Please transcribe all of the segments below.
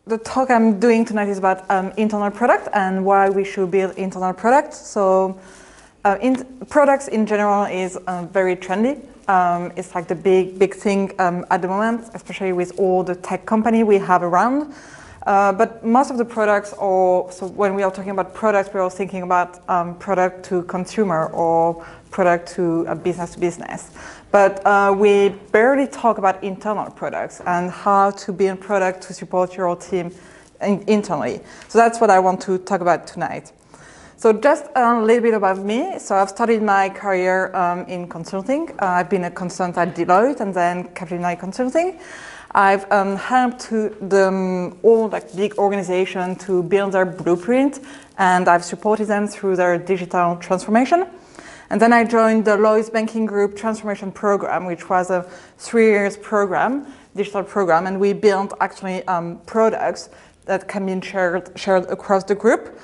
the talk I'm doing tonight is about internal product and why we should build internal products. So products in general is very trendy. It's like the big thing at the moment, especially with all the tech company we have around. But most of the products are, so when we are talking about products, we're all thinking about product to consumer or product to business to business. But we barely talk about internal products and how to build product to support your team internally. So that's what I want to talk about tonight. So just a little bit about me. So I've started my career in consulting. I've been a consultant at Deloitte and then Capgemini Consulting. I've helped all like big organizations to build their blueprint, and I've supported them through their digital transformation. And then I joined the Lloyds Banking Group Transformation Program, which was a 3-year program, digital program, and we built actually products that can be shared across the group.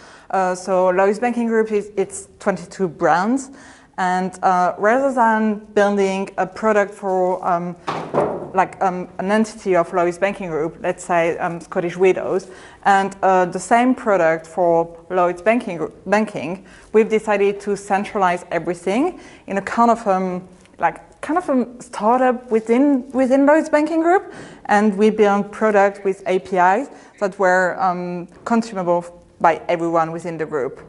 So Lloyds Banking Group it's 22 brands, and rather than building a product for an entity of Lloyds Banking Group, let's say Scottish Widows, and the same product for Lloyds Banking, we've decided to centralize everything in a kind of a startup within Lloyds Banking Group, and we built products with APIs that were consumable by everyone within the group.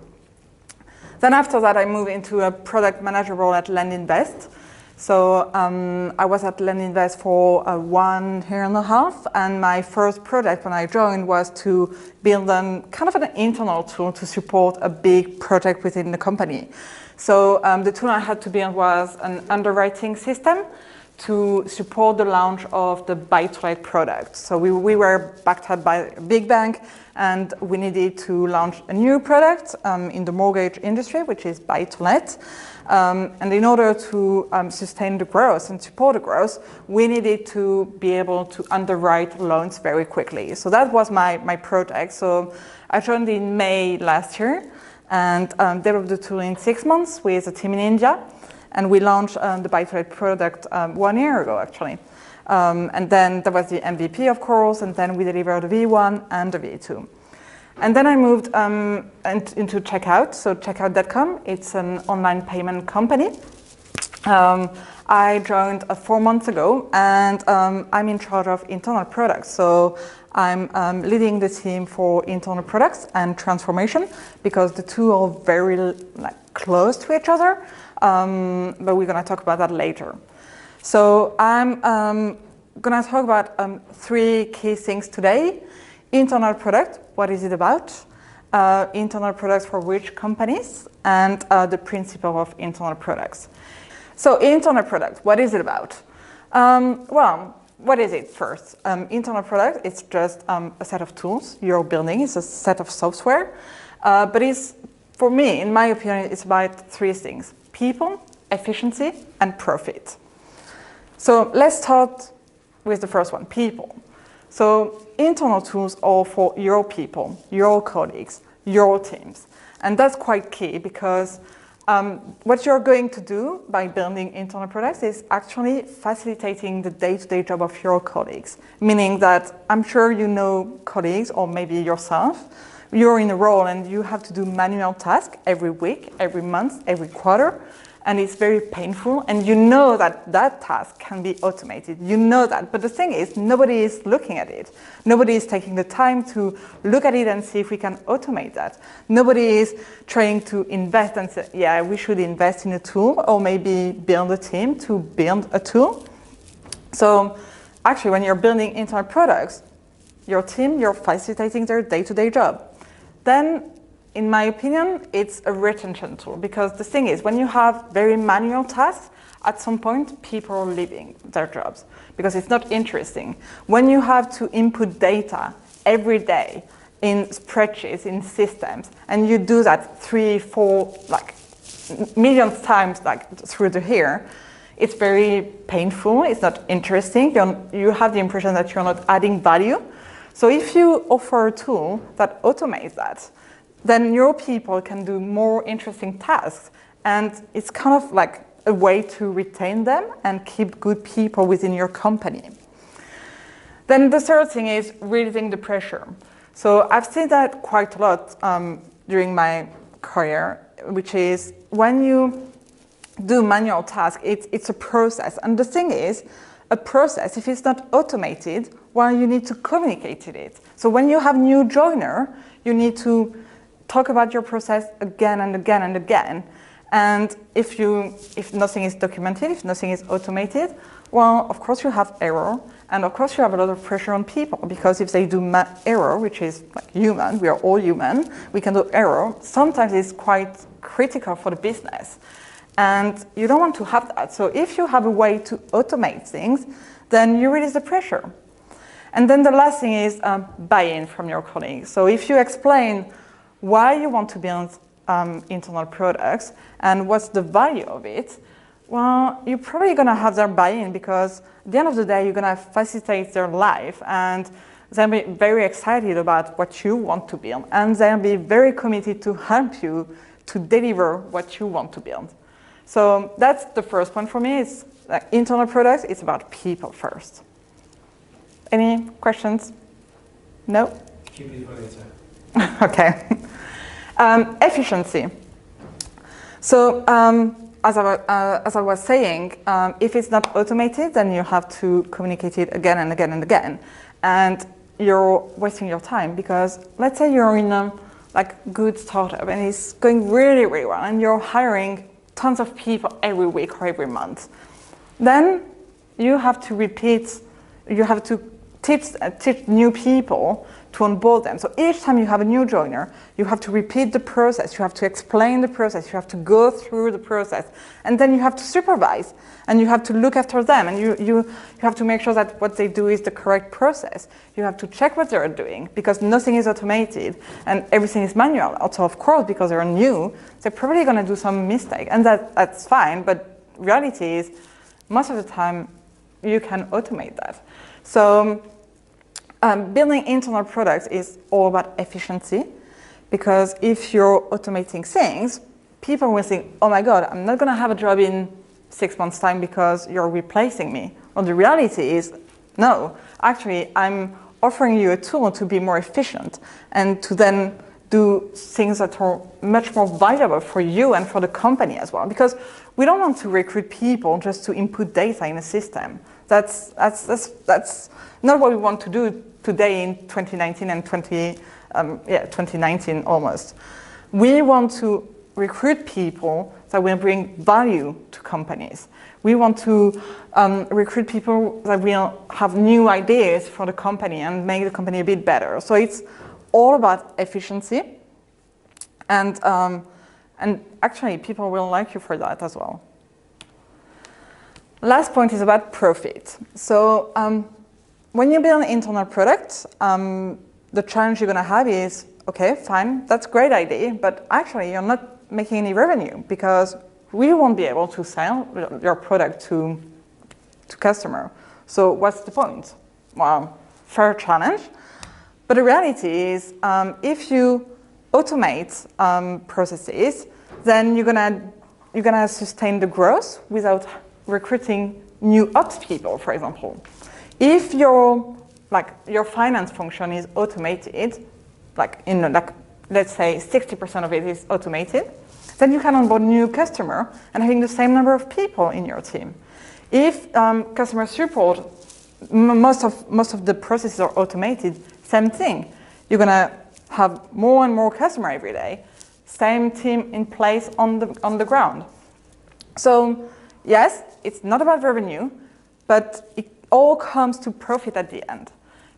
Then after that, I moved into a product manager role at LendInvest. So I was at LendInvest for 1.5 years, and my first project when I joined was to build kind of an internal tool to support a big project within the company. So the tool I had to build was an underwriting system to support the launch of the buy-to-let product. So we were backed up by a big bank, and we needed to launch a new product in the mortgage industry, which is buy-to-let. And in order to sustain the growth and support the growth, we needed to be able to underwrite loans very quickly. So that was my project. So I joined in May last year and developed the tool in 6 months with a team in India. And we launched the buy-to-let product 1 year ago, actually. And then there was the MVP, of course, and then we delivered the V1 and the V2. And then I moved into Checkout, so checkout.com. It's an online payment company. I joined 4 months ago, and I'm in charge of internal products. So I'm leading the team for internal products and transformation, because the two are very close to each other. But we're going to talk about that later. So I'm going to talk about 3 key things today. Internal product, what is it about? Internal products for which companies? And the principle of internal products. So internal product, what is it about? Well, what is it first? Internal product, it's just a set of tools you're building. It's a set of software. But it's, for me, in my opinion, it's about 3 things: people, efficiency, and profit. So let's start with the first one, people. So internal tools are for your people, your colleagues, your teams. And that's quite key, because what you're going to do by building internal products is actually facilitating the day-to-day job of your colleagues. Meaning that I'm sure you know colleagues, or maybe yourself, you're in a role and you have to do manual tasks every week, every month, every quarter. And it's very painful, and you know that task can be automated. You know that, but the thing is, nobody is looking at it. Nobody is taking the time to look at it and see if we can automate that. Nobody is trying to invest and say, yeah, we should invest in a tool, or maybe build a team to build a tool. So actually, when you're building internal products, your team, you're facilitating their day-to-day job. Then, in my opinion, it's a retention tool, because the thing is, when you have very manual tasks, at some point, people are leaving their jobs because it's not interesting. When you have to input data every day in spreadsheets, in systems, and you do that 3, 4, millions times through the year, it's very painful, it's not interesting, you have the impression that you're not adding value. So if you offer a tool that automates that, then your people can do more interesting tasks. And it's kind of like a way to retain them and keep good people within your company. Then the third thing is releasing the pressure. So I've seen that quite a lot during my career, which is when you do manual tasks, it's a process. And the thing is, a process, if it's not automated, well, you need to communicate it. So when you have new joiner, you need to talk about your process again and again and again. And if nothing is documented, if nothing is automated, well, of course you have error, and of course you have a lot of pressure on people, because if they do error, which is like human, we are all human, we can do error, sometimes it's quite critical for the business. And you don't want to have that. So if you have a way to automate things, then you release the pressure. And then the last thing is buy-in from your colleagues. So if you explain why you want to build internal products and what's the value of it, well, you're probably going to have their buy-in, because at the end of the day, you're going to facilitate their life, and they'll be very excited about what you want to build, and they'll be very committed to help you to deliver what you want to build. So that's the first point for me. It's like internal products, it's about people first. Any questions? No? Keep it for later. Okay. Efficiency. So as I was saying, if it's not automated, then you have to communicate it again and again and again. And you're wasting your time, because let's say you're in a good startup and it's going really, really well, and you're hiring tons of people every week or every month. Then you have to teach new people to onboard them. So each time you have a new joiner, you have to repeat the process, you have to explain the process, you have to go through the process, and then you have to supervise, and you have to look after them, and you have to make sure that what they do is the correct process. You have to check what they're doing, because nothing is automated and everything is manual. Also, of course, because they're new, they're probably going to do some mistake, and that's fine, but reality is most of the time you can automate that. So building internal products is all about efficiency, because if you're automating things, people will think, oh my God, I'm not going to have a job in 6 months' time because you're replacing me. Well, the reality is, no, actually, I'm offering you a tool to be more efficient and to then do things that are much more valuable for you and for the company as well. Because we don't want to recruit people just to input data in a system. That's not what we want to do today in 2019 and 2019 almost. We want to recruit people that will bring value to companies. We want to recruit people that will have new ideas for the company and make the company a bit better. So it's all about efficiency, and actually people will like you for that as well. Last point is about profit. So when you build an internal product, the challenge you're going to have is, okay, fine, that's a great idea, but actually you're not making any revenue, because we won't be able to sell your product to customer. So what's the point? Well, fair challenge. But the reality is, if you automate processes, then you're gonna sustain the growth without recruiting new ops people, for example. If your finance function is automated, let's say 60% of it is automated, then you can onboard new customer and having the same number of people in your team. If customer support, most of the processes are automated, same thing. You're gonna have more and more customer every day, same team in place on the ground. So yes, it's not about revenue, but it all comes to profit at the end,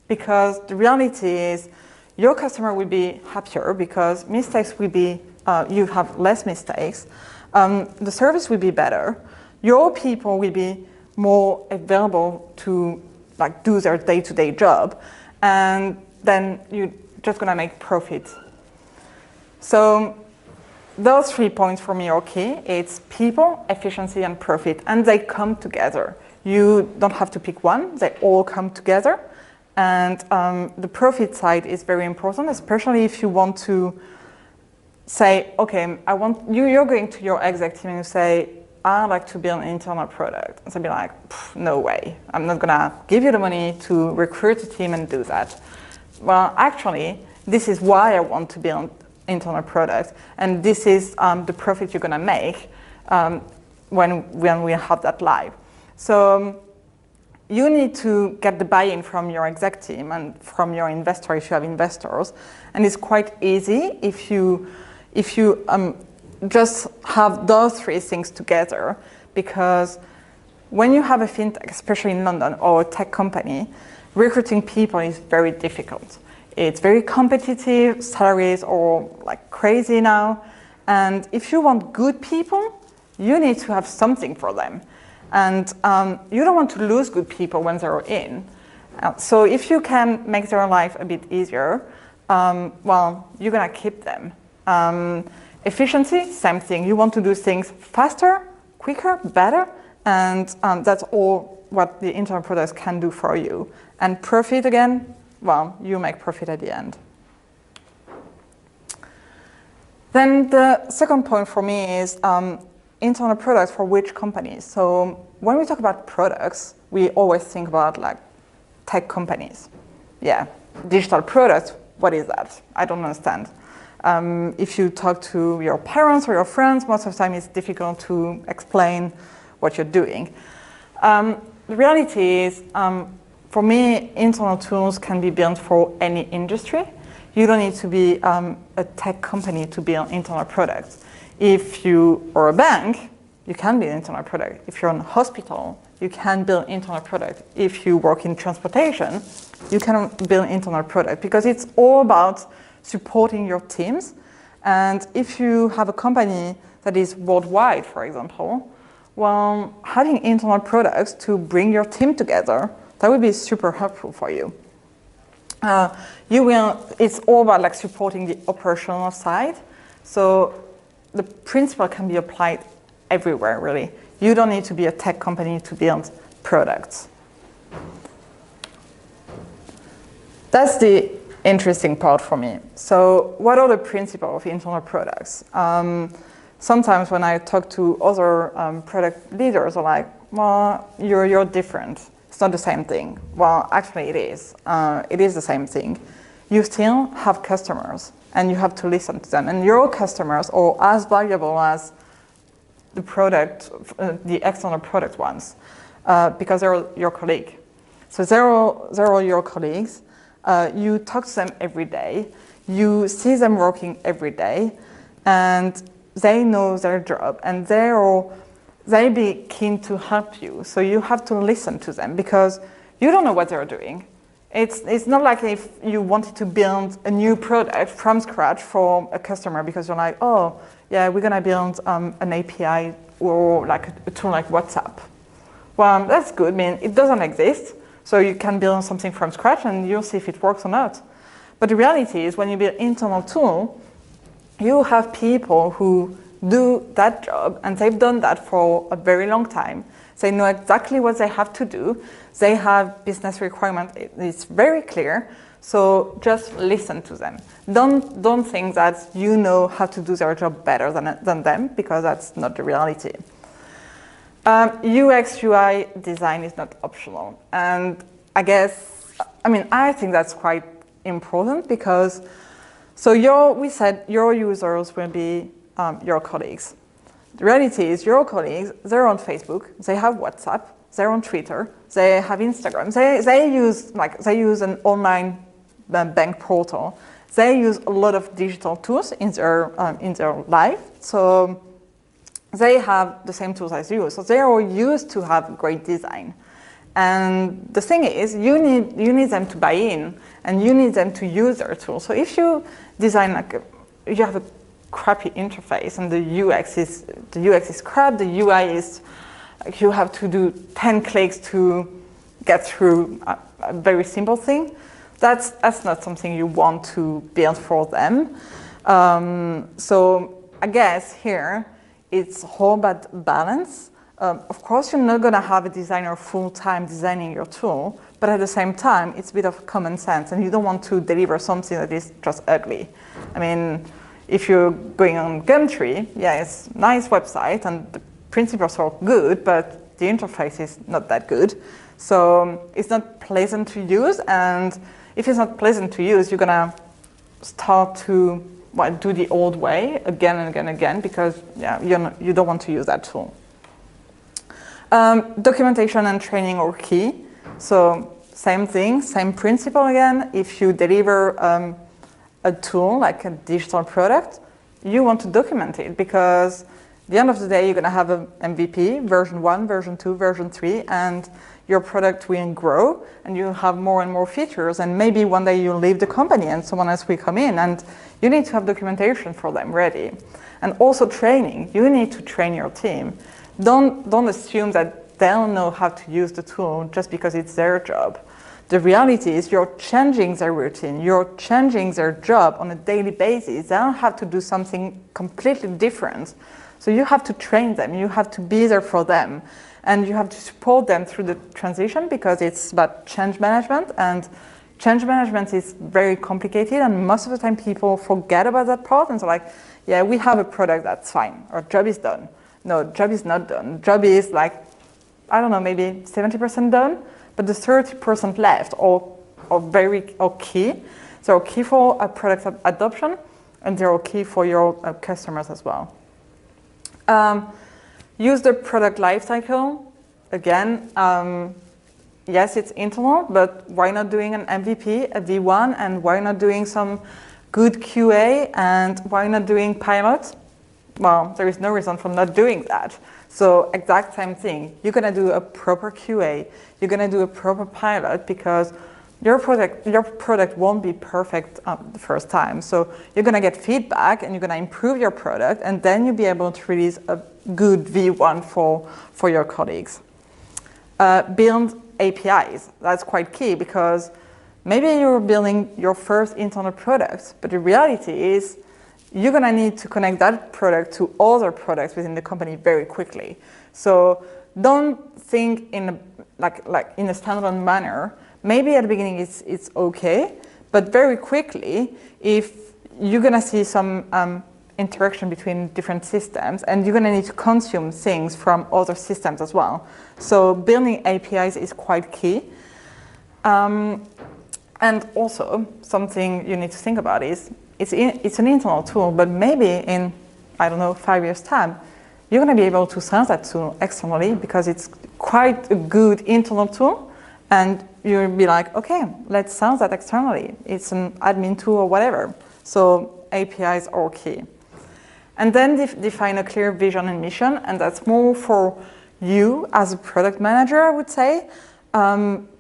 because the reality is your customer will be happier because mistakes will be, you have less mistakes, the service will be better, your people will be more available to do their day-to-day job, and then you're just gonna make profit. So those 3 points for me are key. It's people, efficiency, and profit, and they come together. You don't have to pick one, they all come together. And the profit side is very important, especially if you want to say, okay, you're going to your exec team and you say, I'd like to build an internal product. And so I'd be like, no way. I'm not gonna give you the money to recruit a team and do that. Well, actually, this is why I want to build internal product, and this is the profit you're gonna make when we have that live. So you need to get the buy-in from your exec team and from your investor if you have investors, and it's quite easy if you just have those three things together, because when you have a fintech, especially in London, or a tech company, recruiting people is very difficult. It's very competitive, salaries are like crazy now, and if you want good people, you need to have something for them. And you don't want to lose good people when they're in. So if you can make their life a bit easier, well, you're gonna keep them. Efficiency, same thing. You want to do things faster, quicker, better, and that's all what the internal products can do for you. And profit, again, well, you make profit at the end. Then the second point for me is internal products for which companies. So when we talk about products, we always think about like tech companies. Yeah, digital products, what is that? I don't understand. If you talk to your parents or your friends, most of the time it's difficult to explain what you're doing. The reality is, for me, internal tools can be built for any industry. You don't need to be a tech company to build internal products. If you are a bank, you can build internal product. If you're in a hospital, you can build internal product. If you work in transportation, you can build internal product, because it's all about supporting your teams. And if you have a company that is worldwide, for example, well, having internal products to bring your team together, that would be super helpful for you. It's all about like supporting the operational side. So the principle can be applied everywhere, really. You don't need to be a tech company to build products. That's the interesting part for me. So what are the principles of internal products? Sometimes when I talk to other product leaders, they're like, well, you're different. It's not the same thing. Well, actually it is. It is the same thing. You still have customers, and you have to listen to them. And your customers are as valuable as the product, the external product ones, because they're your colleague. So they're all your colleagues. You talk to them every day. You see them working every day, and they know their job, and they be keen to help you. So you have to listen to them, because you don't know what they're doing. It's not like if you wanted to build a new product from scratch for a customer, because you're like, oh, yeah, we're gonna build an API or like a tool like WhatsApp. Well, that's good. I mean, it doesn't exist, so you can build something from scratch and you'll see if it works or not. But the reality is, when you build internal tool, you have people who do that job, and they've done that for a very long time. They know exactly what they have to do. They have business requirements. It's very clear. So just listen to them. Don't think that you know how to do their job better than them, because that's not the reality. UX, UI design is not optional. And I think that's quite important, because we said your users will be your colleagues. The reality is, your colleagues, they're on Facebook, they have WhatsApp, they're on Twitter, they have Instagram, they use an online bank portal. They use a lot of digital tools in their life, so they have the same tools as you. So they are used to have great design. And the thing is, you need them to buy in, and you need them to use their tools. So if you design you have a crappy interface, and the UX is crap, the UI is you have to do 10 clicks to get through a very simple thing. That's not something you want to build for them. So I guess here it's all about balance. Of course, you're not going to have a designer full-time designing your tool, but at the same time, it's a bit of common sense, and you don't want to deliver something that is just ugly. I mean, if you're going on Gumtree, yeah, it's a nice website, and the principles are good, but the interface is not that good. So it's not pleasant to use, and if it's not pleasant to use, you're gonna start to do the old way again and again and again because you don't want to use that tool. Documentation and training are key. So same thing, same principle again. If you deliver a tool like a digital product, you want to document it because at the end of the day, you're going to have an MVP, version 1, version 2, version 3, and your product will grow and you'll have more and more features, and maybe one day you'll leave the company and someone else will come in, and you need to have documentation for them ready. And also training. You need to train your team. Don't assume that they'll know how to use the tool just because it's their job. The reality is you're changing their routine, you're changing their job on a daily basis. They'll have to do something completely different. So you have to train them, you have to be there for them, and you have to support them through the transition because it's about change management, and change management is very complicated, and most of the time people forget about that part and they're like, yeah, we have a product, that's fine, our job is done. No, job is not done. Job is like, I don't know, maybe 70% done, but the 30% left are key. They're key for a product adoption, and they're key for your customers as well. Use the product lifecycle. Again, yes, it's internal, but why not doing an MVP, a V1, and why not doing some good QA, and why not doing pilot? Well, there is no reason for not doing that. So exact same thing. You're going to do a proper QA. You're going to do a proper pilot because your product won't be perfect the first time. So you're going to get feedback and you're going to improve your product, and then you'll be able to release a good V1 for your colleagues. Build APIs. That's quite key because maybe you're building your first internal product, but the reality is you're going to need to connect that product to other products within the company very quickly. So don't think in a standalone manner. Maybe at the beginning it's okay, but very quickly, if you're going to see some interaction between different systems, and you're going to need to consume things from other systems as well. So building APIs is quite key. And also, something you need to think about is it's an internal tool, but maybe in, I don't know, 5 years' time, you're going to be able to sell that tool externally because it's quite a good internal tool, and you'll be like, okay, let's sell that externally. It's an admin tool or whatever. So APIs are key. And then define a clear vision and mission, and that's more for you as a product manager, I would say,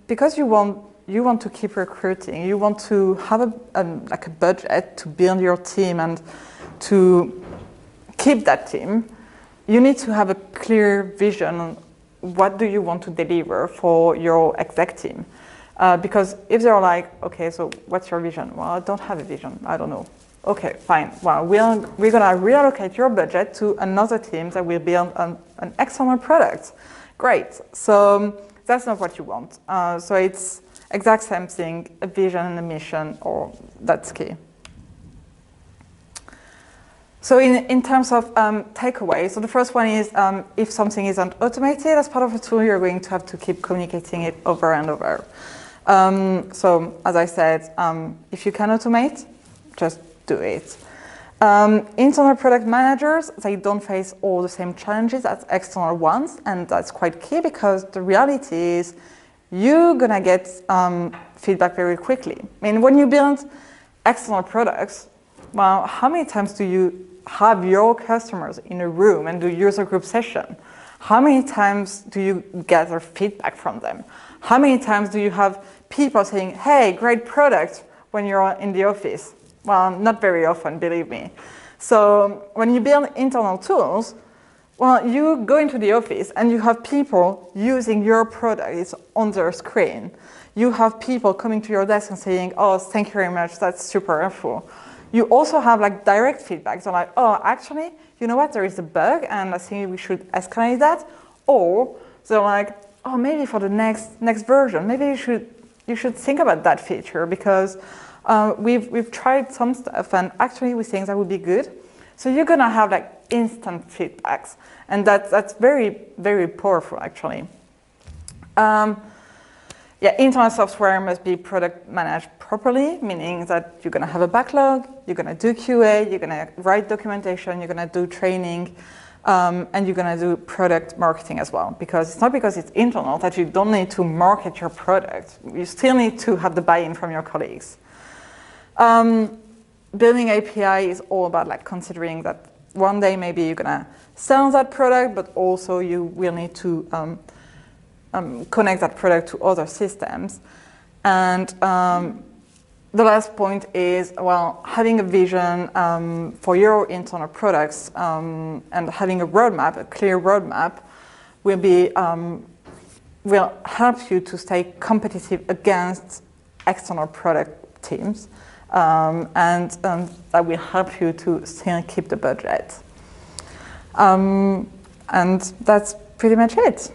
because you want to keep recruiting. You want to have a budget to build your team and to keep that team. You need to have a clear vision on what do you want to deliver for your exec team. Because if they're like, okay, so what's your vision? Well, I don't have a vision. I don't know. Okay, fine. Well, we're going to reallocate your budget to another team that will build an external product. Great. So that's not what you want. So it's exact same thing, a vision and a mission, or that's key. So in terms of takeaways, so the first one is if something isn't automated as part of a tool, you're going to have to keep communicating it over and over. So as I said, if you can automate, just do it. Internal product managers, they don't face all the same challenges as external ones, and that's quite key because the reality is you're gonna get feedback very quickly. I mean, when you build external products, well, how many times do you have your customers in a room and do user group session? How many times do you gather feedback from them? How many times do you have people saying, hey, great product, when you're in the office? Well, not very often, believe me. So when you build internal tools, well, you go into the office and you have people using your product. It's on their screen. You have people coming to your desk and saying, oh, thank you very much, that's super helpful. You also have like direct feedback. So like, oh, actually, you know what, there is a bug and I think we should escalate that. Or they're like, oh, maybe for the next version, maybe you should think about that feature because we've tried some stuff and actually we think that would be good. So you're gonna have like instant feedbacks, and that's very, very powerful actually. Yeah, internal software must be product managed properly, meaning that you're going to have a backlog, you're going to do QA, you're going to write documentation, you're going to do training, and you're going to do product marketing as well. Because it's not because it's internal that you don't need to market your product. You still need to have the buy-in from your colleagues. Building API is all about like considering that one day maybe you're going to sell that product, but also you will need to connect that product to other systems. And the last point is, well, having a vision for your internal products and having a roadmap, a clear roadmap, will help you to stay competitive against external product teams, and that will help you to still keep the budget. And that's pretty much it.